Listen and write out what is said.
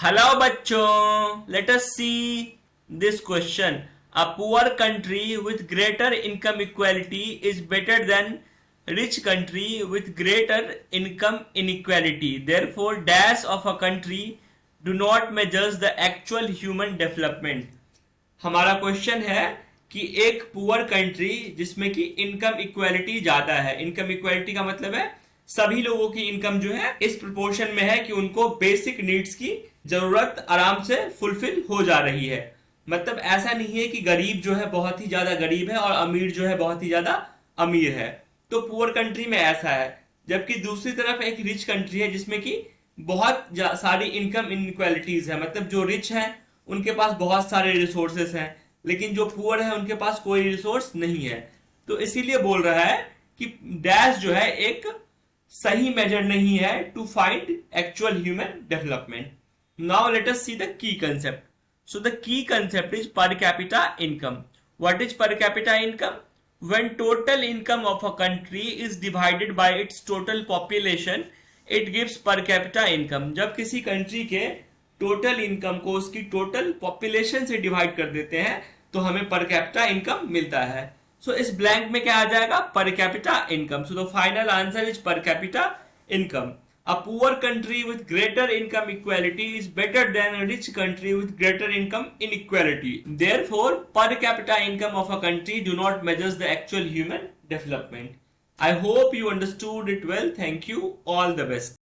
Hello बच्चों, let us see this question. A poor country with greater income equality is better than rich country with greater income inequality. Therefore, dash of a country do not measures the actual human development. हमारा question है कि एक poor country जिसमें कि income equality ज्यादा है। Income equality का मतलब है सभी लोगों की इनकम जो है इस प्रोपोर्शन में है कि उनको बेसिक नीड्स की जरूरत आराम से फुलफिल हो जा रही है। मतलब ऐसा नहीं है कि गरीब जो है बहुत ही ज्यादा गरीब है और अमीर जो है बहुत ही ज्यादा अमीर है। तो पुअर कंट्री में ऐसा है, जबकि दूसरी तरफ एक रिच कंट्री है जिसमें कि बहुत सारी इनकम इनइक्वालिटीज है। मतलब जो रिच है उनके पास बहुत सारे रिसोर्सेस हैं, लेकिन जो पुअर है उनके पास कोई रिसोर्स नहीं है। तो इसीलिए बोल रहा है कि डैश जो है एक सही मेजर नहीं है to find actual human development. Now let us see the key concept. So the key concept is per capita income. What is per capita income? When total income of a country is divided by its total population, it gives per capita income. जब किसी country के total income को उसकी total population से divide कर देते हैं तो हमें पर कैपिटा इनकम मिलता है। सो इस ब्लैंक में क्या आ जाएगा? Per capita income. So the final answer is per capita income. A poor country with greater income equality is better than a rich country with greater income inequality. Therefore, per capita income of a country do not measure the actual human development. I hope you understood it well. Thank you. All the best.